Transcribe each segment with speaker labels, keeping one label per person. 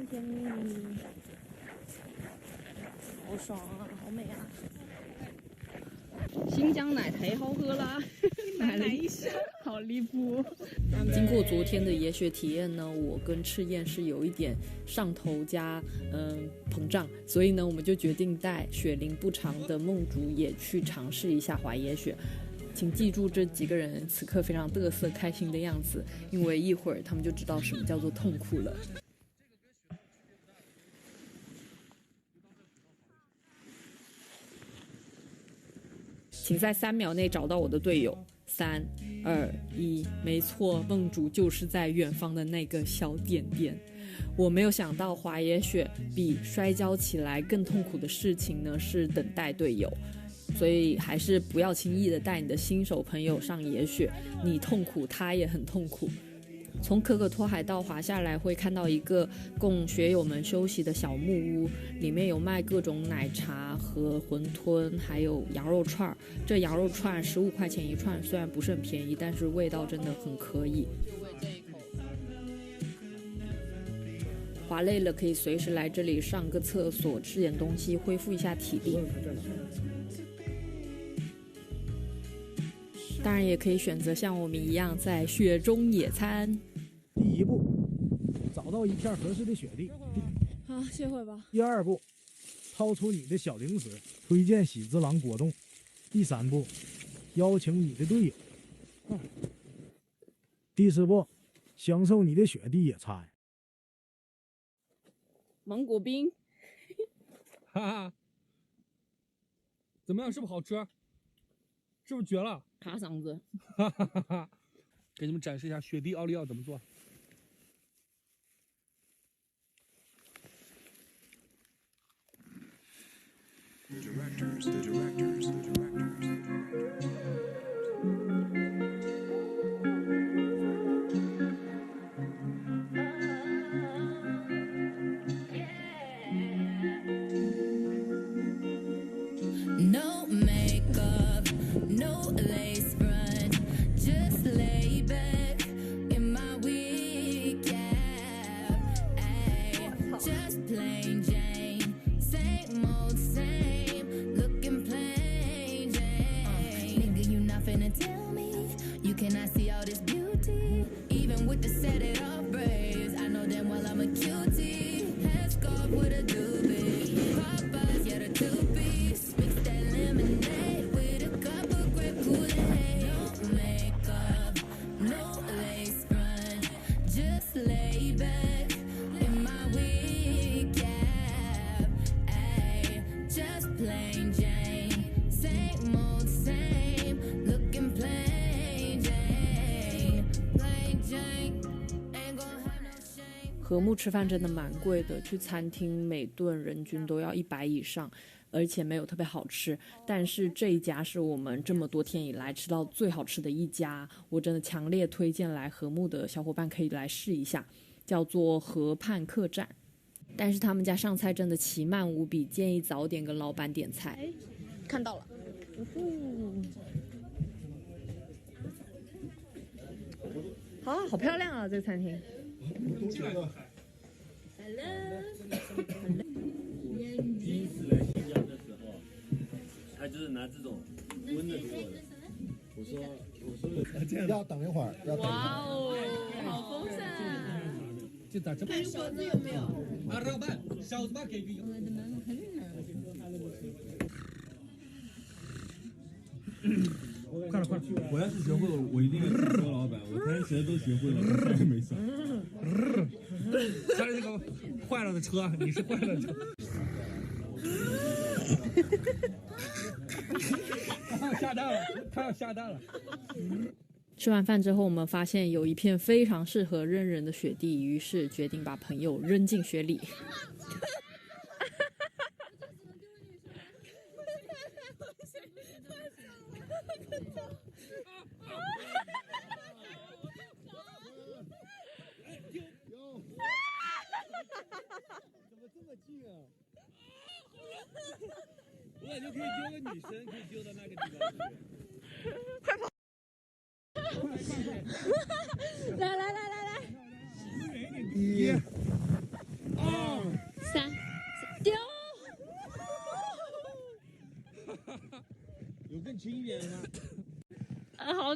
Speaker 1: 甜蜜蜜，好爽啊，好美啊！新疆奶太好喝了，买了一箱，好离谱。经过昨天的野雪体验呢，我跟赤焰是有一点上头加膨胀，所以呢，我们就决定带雪龄不长的梦竹也去尝试一下滑野雪。请记住这几个人此刻非常嘚瑟开心的样子，因为一会儿他们就知道什么叫做痛苦了。请在3秒内找到我的队友。3、2、1，没错，梦竹就是在远方的那个小点点。我没有想到滑野雪比摔跤起来更痛苦的事情呢，是等待队友。所以还是不要轻易的带你的新手朋友上野雪，你痛苦，他也很痛苦。从可可托海道滑下来，会看到一个供学友们休息的小木屋，里面有卖各种奶茶和馄饨，还有羊肉串。这羊肉串15块钱一串，虽然不是很便宜，但是味道真的很可以。滑累了可以随时来这里上个厕所，吃点东西，恢复一下体力。当然也可以选择像我们一样在雪中野餐。
Speaker 2: 第一步，找到一片合适的雪地。
Speaker 1: 好，歇会吧。
Speaker 2: 第二步，掏出你的小零食，推荐喜之郎果冻。第三步，邀请你的队友。第四步，享受你的雪地野餐。
Speaker 1: 芒果冰，
Speaker 3: 哈哈，怎么样？是不是好吃？是不是绝了？
Speaker 1: 卡嗓子。
Speaker 3: 哈哈哈哈！给你们展示一下雪地奥利奥怎么做。
Speaker 4: No makeup, no lace front, just lay back in my wig cap. Ay, just plain Jane, same old same, looking plain Jane. Nigga, you not finna tell me you cannot see all this beauty, even with the set it off braids. I know damn well I'm a cutie, headscarf with a doobie, Popeyes, yeah the two-piece. Lemonade with a cup of grape Kool-Aid. No makeup, no lace front, just lay back in my wig cap. Ay, just plain Jane, same old same, looking plain Jane, plain Jane, ain't gonna have no shame.
Speaker 1: 和睦吃饭真的蛮贵的，去餐厅每顿人均都要100以上。而且没有特别好吃，但是这一家是我们这么多天以来吃到最好吃的一家，我真的强烈推荐来和睦的小伙伴可以来试一下，叫做河畔客栈。但是他们家上菜真的奇慢无比，建议早点跟老板点菜。看到了，好漂亮啊，这个餐厅。
Speaker 5: 第一次来新疆的时候，他就是拿这种温的给我的。我说这样
Speaker 2: 要等一会儿，要等一会儿。
Speaker 1: 哇哦，好丰盛！
Speaker 3: 这咋这么？
Speaker 6: 果子有没有？
Speaker 3: 啊，让办，小子吧给个有。快了快了！
Speaker 5: 我要是学会了，我一定要说老板，我弹舌都学会了，我啥也没上。
Speaker 3: 他是那个坏了的车，你是坏了的车。他要下蛋了，他要下蛋了。
Speaker 1: 吃完饭之后，我们发现有一片非常适合扔人的雪地，于是决定把朋友扔进雪里。
Speaker 5: 怎么这么近啊？我感觉可以丢个女生，可以丢到那个地方去。
Speaker 1: 快跑！来！1、
Speaker 3: 2。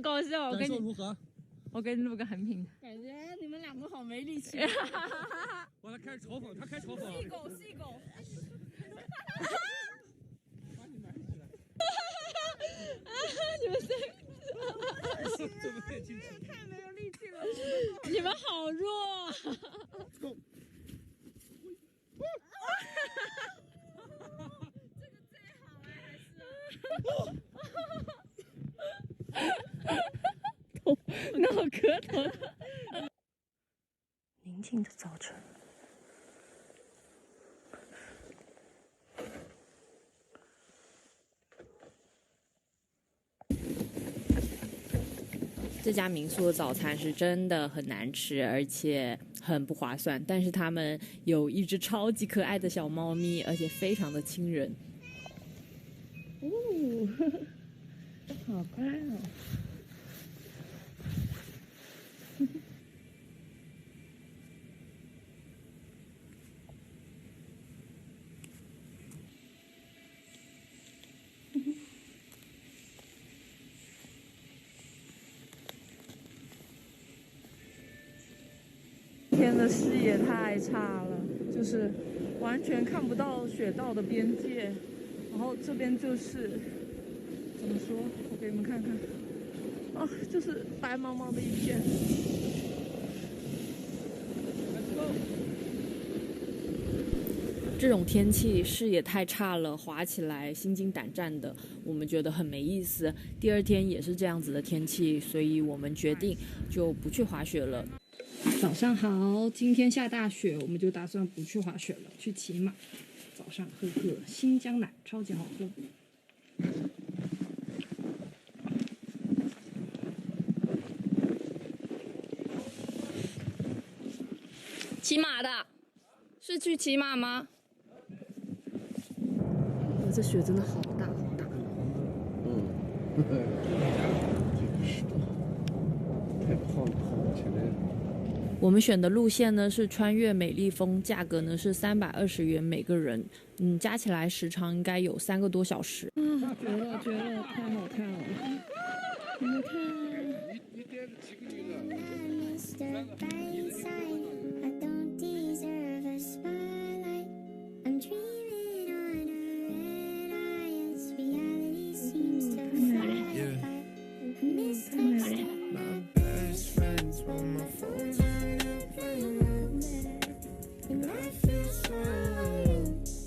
Speaker 1: 高兴！我
Speaker 3: 感
Speaker 1: 给你，
Speaker 3: 受如何？
Speaker 1: 我给你录个横屏。
Speaker 6: 感觉你们两个好没力气。
Speaker 3: 完了，开始嘲讽，他开始嘲讽。
Speaker 6: 细狗，细狗。
Speaker 1: 你们这
Speaker 6: 太没有力气了。
Speaker 1: 你们好弱。脑壳疼。
Speaker 7: 宁静的早晨，
Speaker 1: 这家民宿的早餐是真的很难吃，而且很不划算。但是他们有一只超级可爱的小猫咪，而且非常的亲人。
Speaker 7: 好乖哦。
Speaker 6: 天的视野太差了，就是完全看不到雪道的边界，然后这边就是怎么说？我给你们看看，啊，就是白茫茫的一片。
Speaker 1: 这种天气视野太差了，滑起来心惊胆战的，我们觉得很没意思。第二天也是这样子的天气，所以我们决定就不去滑雪了。早上好，今天下大雪，我们就打算不去滑雪了，去骑马。早上喝个新疆奶，超级好喝。骑马的，是去骑马吗？这雪真的好大好大。
Speaker 5: 太胖了，前面。
Speaker 1: 我们选的路线呢是穿越美丽峰，价格呢是320元每个人，加起来时长应该有3个多小时。
Speaker 6: 绝了，绝了，太好看了！你们看。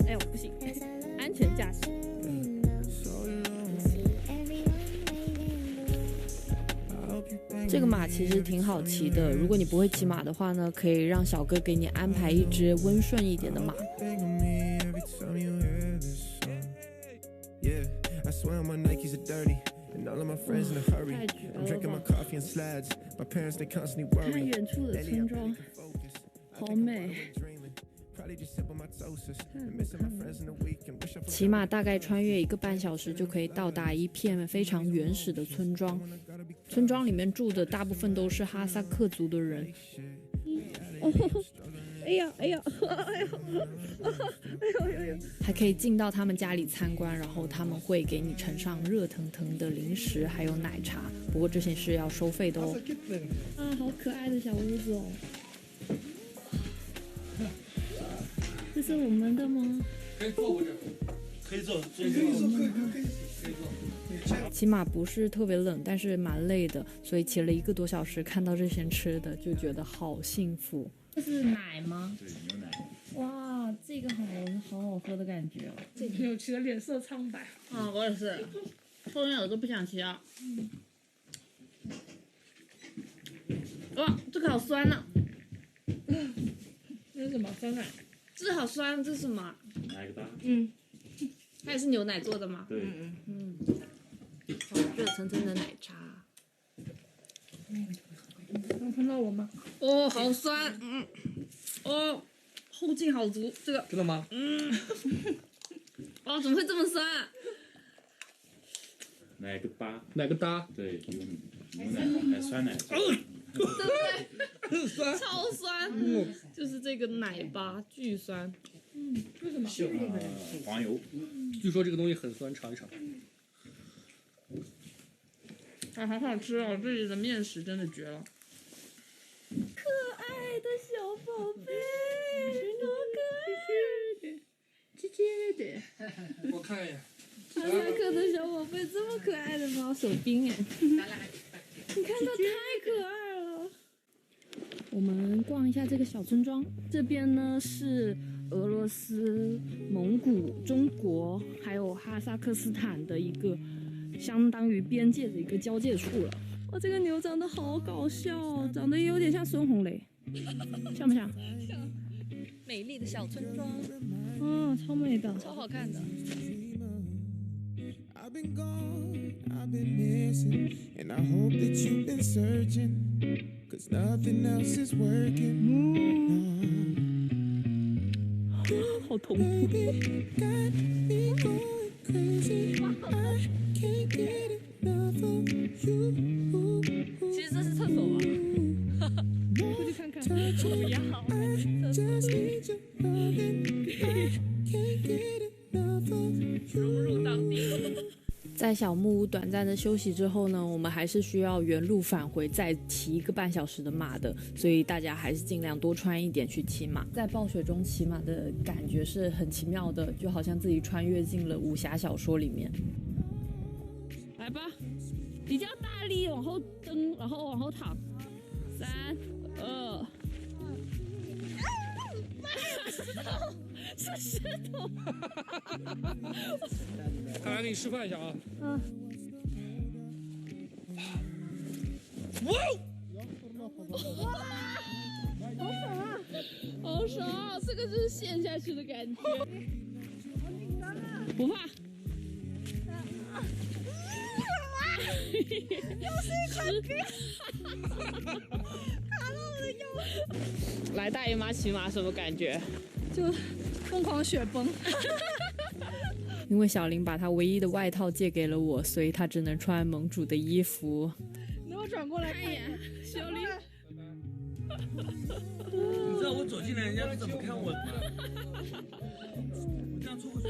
Speaker 1: 哎呦，不行，安全驾驶。这个马其实挺好骑的，如果你不会骑马的话呢，可以让小哥给你安排一只温顺一点的马。
Speaker 6: 看远处的村庄，好美。
Speaker 1: 骑马大概穿越1个半小时就可以到达一片非常原始的村庄，村庄里面住的大部分都是哈萨克族的人。
Speaker 6: 哎呀，哎呀，哎呀，
Speaker 1: 还可以进到他们家里参观，然后他们会给你盛上热腾腾的零食还有奶茶，不过这些是要收费的哦。
Speaker 6: 啊，好可爱的小屋子哦！这是我们的吗？
Speaker 3: 可以坐过这。
Speaker 5: 可以坐，
Speaker 1: 骑马不是特别冷，但是蛮累的，所以骑了1个多小时，看到这些吃的就觉得好幸福。
Speaker 6: 这是奶吗？
Speaker 5: 对，牛奶。
Speaker 6: 哇，这个好好喝的感觉哦！
Speaker 7: 这朋友骑的脸色苍白。
Speaker 6: 啊，我也是，后面我都不想骑啊。哇，这个好酸呢、
Speaker 7: 那是什么酸奶？
Speaker 6: 这好酸，这是什么？
Speaker 5: 哪个大？
Speaker 6: 它也是牛奶做的吗？
Speaker 5: 对，
Speaker 1: 好热腾腾的奶茶。
Speaker 7: 能碰到我吗？
Speaker 6: 哦，好酸，哦，后劲好足，这个，
Speaker 3: 真的吗？
Speaker 6: 哦，怎么会这么酸啊？
Speaker 5: 哪个大？
Speaker 3: 哪个搭？
Speaker 5: 对，牛奶还酸奶。
Speaker 6: 对不对？
Speaker 3: 很酸。
Speaker 6: 超酸，就是这个奶巴巨酸。
Speaker 7: 为什么？
Speaker 5: 黄油。
Speaker 3: 据说这个东西很酸，尝一尝。
Speaker 6: 啊，好好吃哦！这里的面食真的绝了。
Speaker 1: 可爱的小宝贝，多可爱！
Speaker 7: 姐姐的，
Speaker 3: 我看一眼。
Speaker 1: 哈萨克的小宝贝这么可爱的吗？手冰哎，你看它太可爱了。我们逛一下这个小村庄，这边呢是俄罗斯、蒙古、中国还有哈萨克斯坦的一个相当于边界的一个交界处了。哇，这个牛长得好搞笑哦，长得也有点像孙红雷，像不像？像。美丽的小村庄，超美的，超好看的。
Speaker 8: I've been gone, I've been missing, and I hope that you've been searching, 'cause nothing else is working.
Speaker 1: 好痛苦。
Speaker 8: Baby, got me going crazy. I can't get enough of you.
Speaker 1: 其实这是厕所吧？过去看看。不要。
Speaker 8: I just need your loving. I can't get enough of you.
Speaker 1: 在小木屋短暂的休息之后呢，我们还是需要原路返回，再骑1个半小时的马的，所以大家还是尽量多穿一点去骑马。在暴雪中骑马的感觉是很奇妙的，就好像自己穿越进了武侠小说里面。来吧，比较大力往后蹬，然后往后躺。3、2。是石头。
Speaker 3: 看来给你示范一下啊。
Speaker 1: 好爽啊！这个就是陷下去的感觉。不怕。又是一块冰，卡到我的腰。来大姨妈骑马什么感觉？
Speaker 7: 就疯狂雪崩。
Speaker 1: 因为小林把她唯一的外套借给了我，所以她只能穿盟主的衣服。
Speaker 7: 能我转过来看一眼，
Speaker 1: 小林。
Speaker 5: 你知道我走进来，人家是怎么看我的吗？我这样凑过去。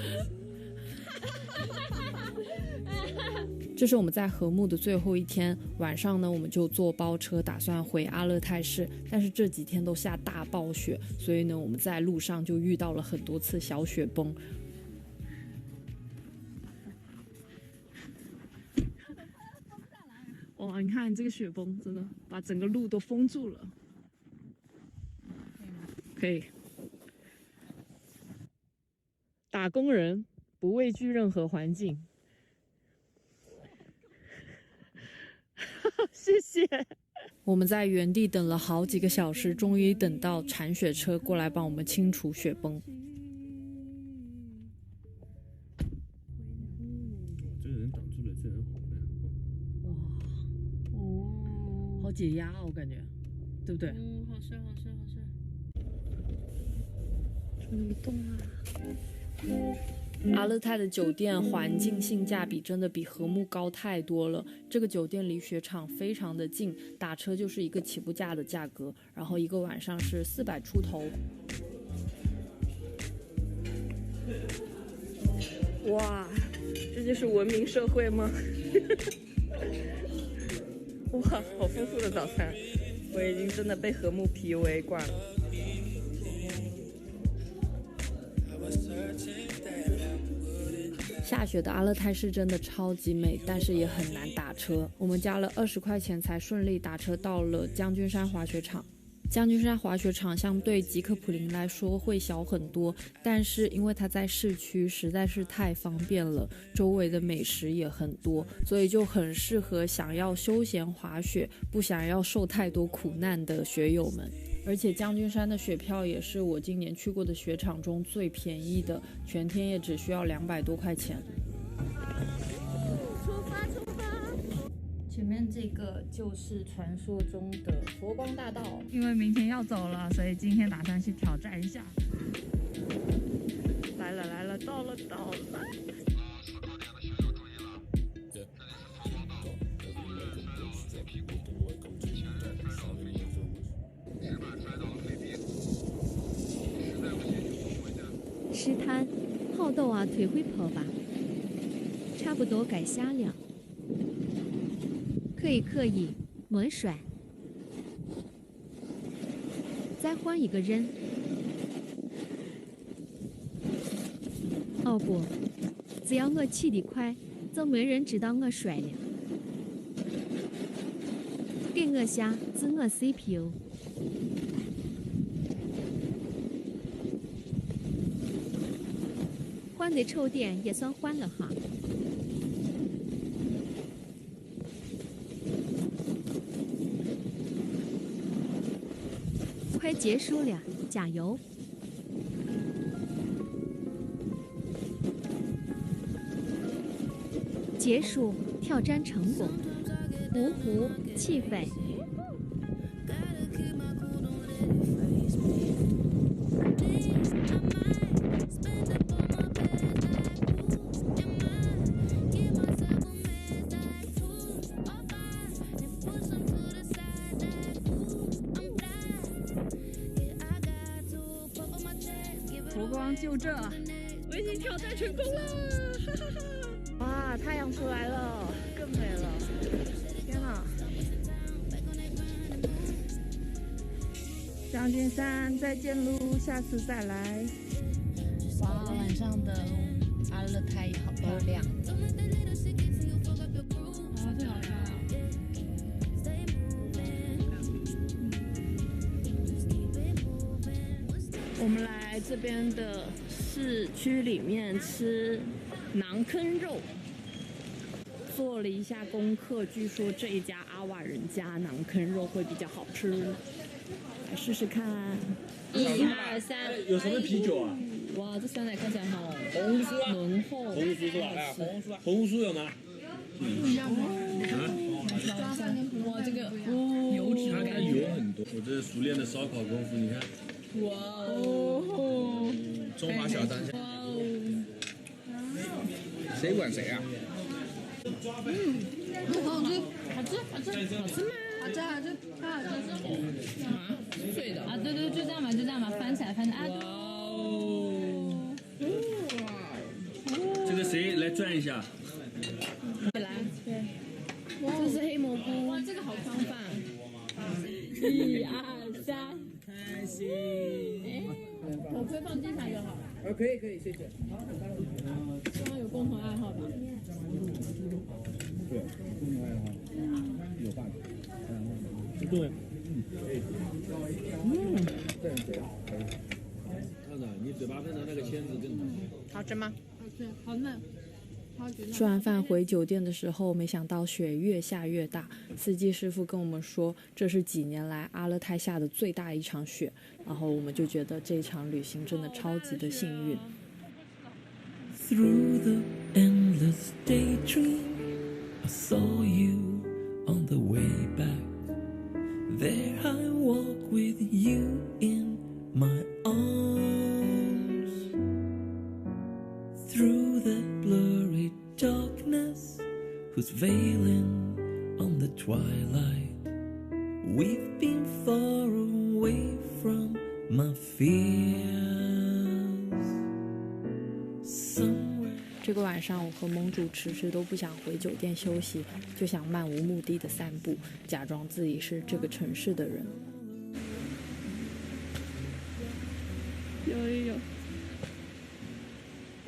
Speaker 1: 这是我们在禾木的最后一天，晚上呢，我们就坐包车打算回阿勒泰市，但是这几天都下大暴雪，所以呢，我们在路上就遇到了很多次小雪崩。哇，你看这个雪崩真的把整个路都封住了。可以。打工人不畏惧任何环境。谢谢。我们在原地等了好几个小时，终于等到铲雪车过来帮我们清除雪崩。
Speaker 5: 这个人挡住了，这人好慢。
Speaker 1: 哇，哦，好解压哦，我感觉，对不对？
Speaker 7: 好帅，好帅，好帅。
Speaker 1: 终于动了。阿勒泰的酒店环境性价比真的比禾木高太多了。这个酒店离雪场非常的近，打车就是一个起步价的价格，然后一个晚上是400出头。哇，这就是文明社会吗？哇，好丰富的早餐，我已经真的被禾木皮围惯了。下雪的阿勒泰市真的超级美，但是也很难打车。我们加了20块钱才顺利打车到了将军山滑雪场。将军山滑雪场相对吉克普林来说会小很多，但是因为它在市区实在是太方便了，周围的美食也很多，所以就很适合想要休闲滑雪不想要受太多苦难的雪友们。而且将军山的雪票也是我今年去过的雪场中最便宜的，全天也只需要200多块钱。出发！前面这个就是传说中的佛光大道。
Speaker 6: 因为明天要走了，所以今天打算去挑战一下。来了，到了。
Speaker 9: 湿滩，好斗啊，腿会跑吧？差不多改瞎了。可可以，没甩。再换一个人。哦不，只要我起得快，就没人知道我甩了。给我下自我 CPU。换的丑点也算换了哈。快结束了，加油！结束，挑战成功，芜湖起飞。
Speaker 7: 佛光就这，我已经挑战成功了，哈哈哈！
Speaker 6: 哇，太阳出来了，更美了！天哪！将军山，再见喽，下次再来。
Speaker 7: 哇，晚上的阿勒泰好漂亮。哇，这好看啊！我们来这边的市区里面吃馕坑肉，做了一下功课，据说这一家阿瓦人家馕坑肉会比较好吃，来试试看。1、2、3，
Speaker 5: 有什么啤酒啊？
Speaker 7: 哇，这酸奶看起来好
Speaker 5: 红酥啊，
Speaker 7: 浓厚。
Speaker 5: 红酥是吧？来，红酥有吗？
Speaker 7: 不一样吗？哇，这个油脂
Speaker 5: 它
Speaker 7: 感
Speaker 5: 油很多。我这熟练的烧烤功夫，你看。
Speaker 7: 哇哦！
Speaker 3: 中华小当家。
Speaker 7: 哇哦！
Speaker 3: 谁管谁啊？
Speaker 7: 好吃，好吃，好吃，好吃吗？好吃，好吃，太好吃了！啊，碎的啊，对对，就这样吧，就这样吧，翻起来，翻起来啊！哇哦！
Speaker 5: 这个谁来转一下？
Speaker 7: 来，对，这是黑蘑菇，哇，这个好宽泛。1、2、3，开心。哎，我可以放地上就好了。
Speaker 3: 可以可以，谢谢。
Speaker 7: 希望有共同爱好吧。
Speaker 3: 对，共同爱好，有饭。
Speaker 5: 对。
Speaker 3: 对对。
Speaker 5: 看着你嘴巴上的那个签子更
Speaker 6: 好吃吗？
Speaker 7: 好吃，好嫩。
Speaker 1: 吃完饭回酒店的时候，没想到雪越下越大。司机师傅跟我们说，这是几年来阿勒泰下的最大一场雪。然后我们就觉得这场旅行真的超级的幸运。
Speaker 10: Through the endless daydream, I saw you on the way back. There I walk with you in my arms. Through the blurry darkness, who's veiling on the twilight. We've been far away from my fears.
Speaker 1: 这个晚上，我和盟主迟迟都不想回酒店休息，就想漫无目的的散步，假装自己是这个城市的人。
Speaker 7: 有。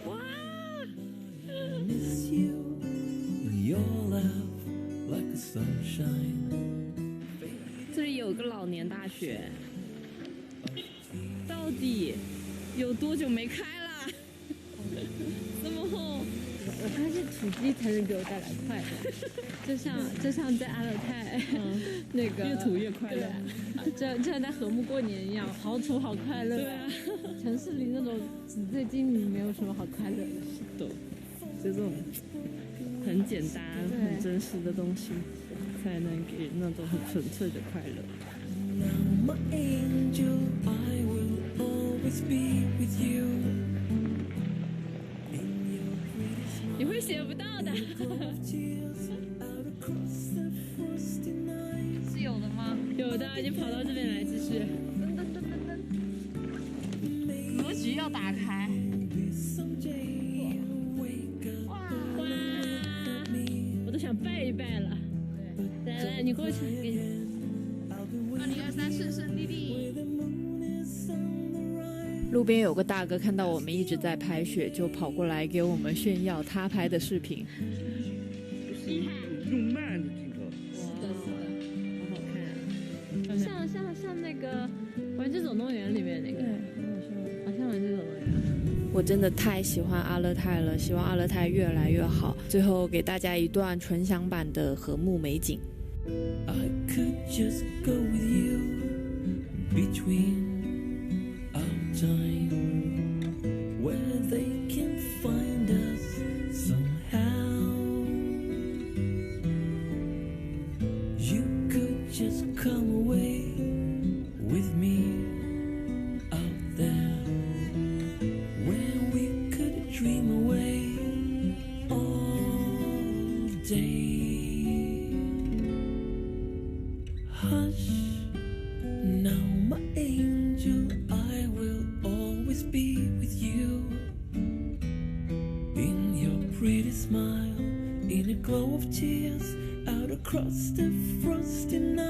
Speaker 1: 哇！
Speaker 10: Miss you, your laugh like a sunshine.
Speaker 7: 这里有个老年大学，到底有多久没开了？这么厚，我发现土鸡才能给我带来快乐，就像在阿勒泰，那个越土越快乐，就像在和睦过年一样，好土好快乐。对啊，城市里那种纸醉金迷没有什么好快乐的。是的，就这种很简单、很真实的东西，才能给那种很纯粹的快乐。
Speaker 10: Now, my angel, I will always be with you.
Speaker 7: 你会写不到的。是有的吗？有的，已经跑到这边来，继续。格局要打开。哇！我都想拜一拜了。对，过去给你。
Speaker 11: 2、1、2、3，顺顺利利。
Speaker 1: 路边有个大哥看到我们一直在拍雪，就跑过来给我们炫耀他拍的视频。
Speaker 5: 用慢的镜头，
Speaker 7: 好好看啊！像那个《玩具总动员》里面那个，好像《玩具总动员》。
Speaker 1: 我真的太喜欢阿勒泰了，希望阿勒泰越来越好。最后给大家一段纯享版的和睦美景。
Speaker 10: I could just go with you between our time where they can find us somehow. You could just come away with me out there where we could dream away all day.Hush, now my angel, I will always be with you. In your pretty smile, in a glow of tears, out across the frosty night.